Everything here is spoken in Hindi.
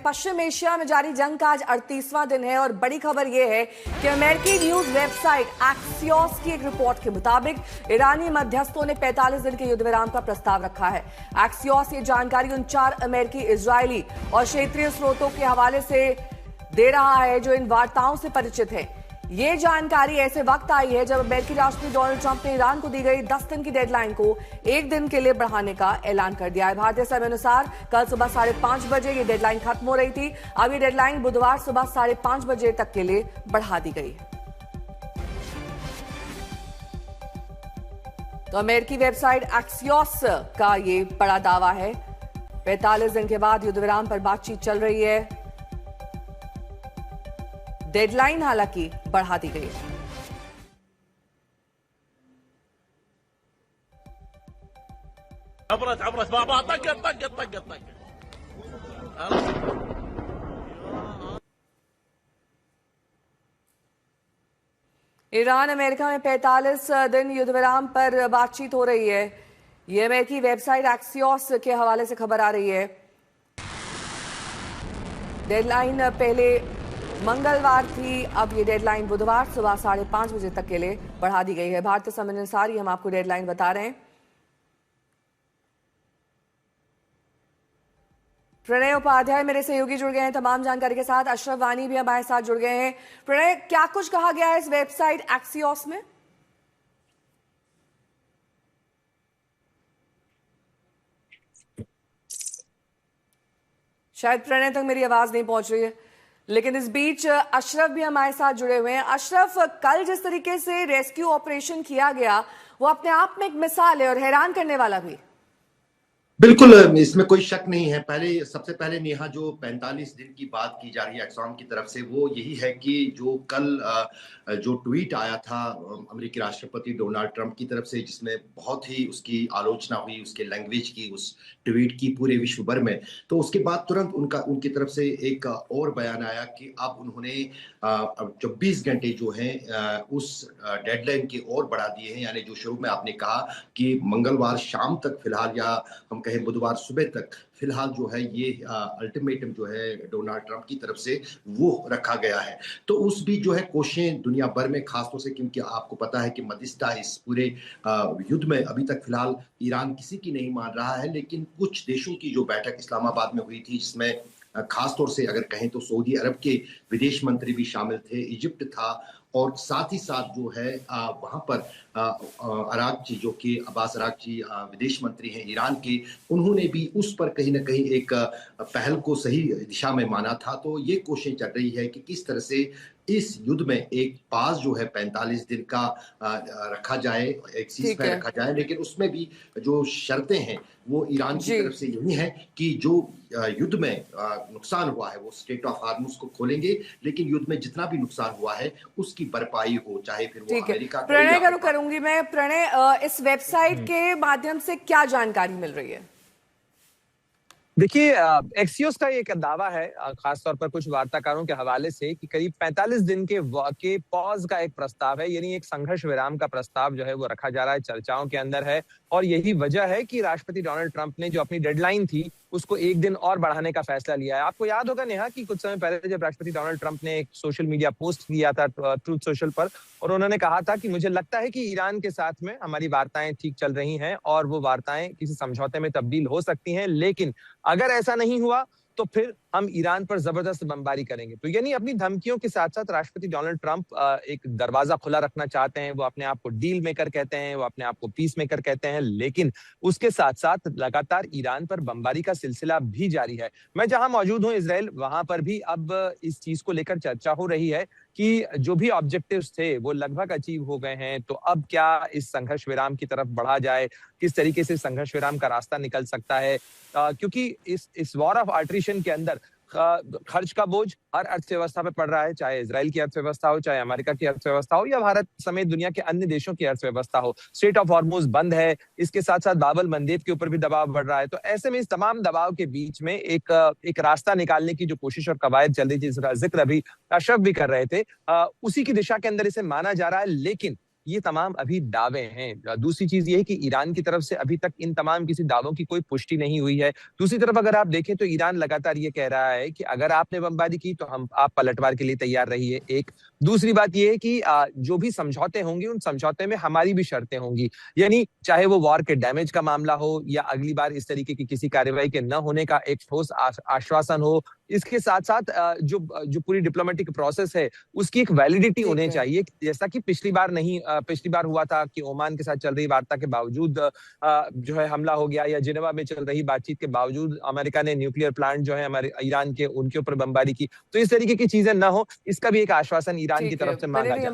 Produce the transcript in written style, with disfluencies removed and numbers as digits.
पश्चिम एशिया में जारी जंग का आज 38वां दिन है और बड़ी खबर यह है कि अमेरिकी न्यूज वेबसाइट एक्सियोस की एक रिपोर्ट के मुताबिक ईरानी मध्यस्थों ने 45 दिन के युद्ध विराम का प्रस्ताव रखा है। एक्सियोस ये जानकारी उन 4 अमेरिकी, इजरायली और क्षेत्रीय स्रोतों के हवाले से दे रहा है जो इन वार्ताओं से परिचित है। ये जानकारी ऐसे वक्त आई है जब अमेरिकी राष्ट्रपति डोनाल्ड ट्रंप ने ईरान को दी गई 10 दिन की डेडलाइन को 1 दिन के लिए बढ़ाने का ऐलान कर दिया है। भारतीय समय अनुसार कल सुबह 5:30 बजे ये डेडलाइन खत्म हो रही थी। अब ये डेडलाइन बुधवार सुबह 5:30 बजे तक के लिए बढ़ा दी गई है। तो अमेरिकी वेबसाइट एक्सियोस का ये बड़ा दावा है। 45 दिन के बाद युद्ध विराम पर बातचीत चल रही है। डेडलाइन हालांकि बढ़ा दी गई है। ईरान अमेरिका में 45 दिन युद्ध विराम पर बातचीत हो रही है। ये अमेरिकी वेबसाइट एक्सियोस के हवाले से खबर आ रही है। डेडलाइन पहले मंगलवार थी, अब ये डेडलाइन बुधवार सुबह 5:30 बजे तक के लिए बढ़ा दी गई है। भारतीय समय अनुसार ही हम आपको डेडलाइन बता रहे हैं। प्रणय उपाध्याय मेरे सहयोगी जुड़ गए हैं तमाम जानकारी के साथ। अशरफ वानी भी हमारे साथ जुड़ गए हैं। प्रणय, क्या कुछ कहा गया है इस वेबसाइट एक्सियोस में? शायद प्रणय तक मेरी आवाज नहीं पहुंच रही है, लेकिन इस बीच अशरफ भी हमारे साथ जुड़े हुए हैं। अशरफ, कल जिस तरीके से रेस्क्यू ऑपरेशन किया गया वो अपने आप में एक मिसाल है और हैरान करने वाला भी। बिल्कुल, इसमें कोई शक नहीं है। सबसे पहले नेहा, जो 45 दिन की बात की जा रही है एक्सॉम की तरफ से, वो यही है कि जो कल जो ट्वीट आया था अमेरिकी राष्ट्रपति डोनाल्ड ट्रंप की तरफ से, जिसमें बहुत ही उसकी आलोचना हुई, उसके लैंग्वेज की, उस ट्वीट की पूरे विश्व भर में, तो उसके बाद तुरंत उनकी तरफ से एक और बयान आया कि अब उन्होंने 24 घंटे जो हैं उस डेडलाइन के और बढ़ा दिए हैं। यानी जो शुरू में आपने कहा कि मंगलवार शाम तक फिलहाल, या हम कहें बुधवार सुबह तक फिलहाल जो है ये अल्टीमेटम जो है डोनाल्ड ट्रंप की तरफ से वो रखा गया है। तो उस भी जो है कोशिशें दुनिया भर में, खासतौर से क्योंकि आपको पता है कि मध्यस्थता इस पूरे युद्ध में अभी तक फिलहाल ईरान किसी की नहीं मान रहा है, लेकिन कुछ देशों की जो बैठक इस्लामाबाद में हुई थी, जिसमें खासतौर से अगर कहें तो सऊदी अरब के विदेश मंत्री भी शामिल थे, इजिप्ट था, और साथ ही साथ जो है वहां पर अरागची, जो कि अब्बास अरागची विदेश मंत्री हैं ईरान के, उन्होंने भी उस पर कहीं ना कहीं एक पहल को सही दिशा में माना था। तो ये कोशिश चल रही है कि किस तरह से इस युद्ध में एक पास जो है 45 दिन का रखा जाए, एक सीज फायर रखा जाए, लेकिन उसमें भी जो शर्तें हैं वो ईरान की तरफ से यही है कि जो युद्ध में नुकसान हुआ है वो स्ट्रेट ऑफ हार्मुज को खोलेंगे, लेकिन युद्ध में जितना भी नुकसान हुआ है उसकी भरपाई हो, चाहे फिर वो अमेरिका। प्रणय करूंगी मैं। प्रणय, इस वेबसाइट के माध्यम से क्या जानकारी मिल रही है? देखिए, एक्सियोस का एक दावा है, खासतौर पर कुछ वार्ताकारों के हवाले से, कि करीब 45 दिन के पॉज का एक प्रस्ताव है, यानी एक संघर्ष विराम का प्रस्ताव जो है वो रखा जा रहा है, चर्चाओं के अंदर है। और यही वजह है कि राष्ट्रपति डोनाल्ड ट्रंप ने जो अपनी डेडलाइन थी उसको 1 दिन और बढ़ाने का फैसला लिया है। आपको याद होगा नेहा कि कुछ समय पहले जब राष्ट्रपति डोनाल्ड ट्रंप ने एक सोशल मीडिया पोस्ट किया था ट्रूथ सोशल पर, और उन्होंने कहा था कि मुझे लगता है कि ईरान के साथ में हमारी वार्ताएं ठीक चल रही हैं और वो वार्ताएं किसी समझौते में तब्दील हो सकती हैं, लेकिन अगर ऐसा नहीं हुआ तो फिर हम ईरान पर जबरदस्त बमबारी करेंगे। तो यानी अपनी धमकियों के साथ साथ राष्ट्रपति डोनाल्ड ट्रंप एक दरवाजा खुला रखना चाहते हैं। वो अपने आप को डील मेकर कहते हैं, वो अपने आप को पीस मेकर कहते हैं, लेकिन उसके साथ साथ लगातार ईरान पर बमबारी का सिलसिला भी जारी है। मैं जहां मौजूद हूं इजराइल, वहां पर भी अब इस चीज को लेकर चर्चा हो रही है कि जो भी ऑब्जेक्टिव्स थे वो लगभग अचीव हो गए हैं। तो अब क्या इस संघर्ष विराम की तरफ बढ़ा जाए, किस तरीके से संघर्ष विराम का रास्ता निकल सकता है, क्योंकि इस वॉर ऑफ अट्रिशन के अंदर खर्च का बोझ हर अर्थव्यवस्था पे पड़ रहा है, चाहे इजराइल की अर्थव्यवस्था हो, चाहे अमेरिका की अर्थव्यवस्था हो, या भारत समेत दुनिया के अन्य देशों की अर्थव्यवस्था हो। स्ट्रेट ऑफ हॉर्मुज बंद है, इसके साथ साथ बाबल मंदेब के ऊपर भी दबाव बढ़ रहा है। तो ऐसे में इस तमाम दबाव के बीच में एक रास्ता निकालने की जो कोशिश और कवायद चल रही थी, जिसका जिक्र अभी अशरफ भी कर रहे थे, उसी की दिशा के अंदर इसे माना जा रहा है। लेकिन ये तमाम अभी दावे हैं। दूसरी चीज ये है कि ईरान की तरफ से अभी तक इन तमाम किसी दावों की कोई पुष्टि नहीं हुई है। दूसरी तरफ अगर आप देखें तो ईरान लगातार ये कह रहा है कि अगर आपने बमबारी की तो आप पलटवार के लिए तैयार रहिए। एक दूसरी बात ये है कि जो भी समझौते होंगे उन समझौते में हमारी भी शर्तें होंगी, यानी चाहे वो वॉर के डैमेज का मामला हो या अगली बार इस तरीके की किसी कार्रवाई के न होने का एक ठोस आश्वासन हो। इसके साथ साथ जो पूरी डिप्लोमेटिक प्रोसेस है उसकी एक वैलिडिटी होनी चाहिए, जैसा कि पिछली बार हुआ था कि ओमान के साथ चल रही वार्ता के बावजूद जो है हमला हो गया, या जिनेवा में चल रही बातचीत के बावजूद अमेरिका ने न्यूक्लियर प्लांट जो है हमारे ईरान के उनके ऊपर बमबारी की। तो इस तरीके की चीजें ना हो, इसका भी एक आश्वासन ईरान की तरफ से मांगा जाए।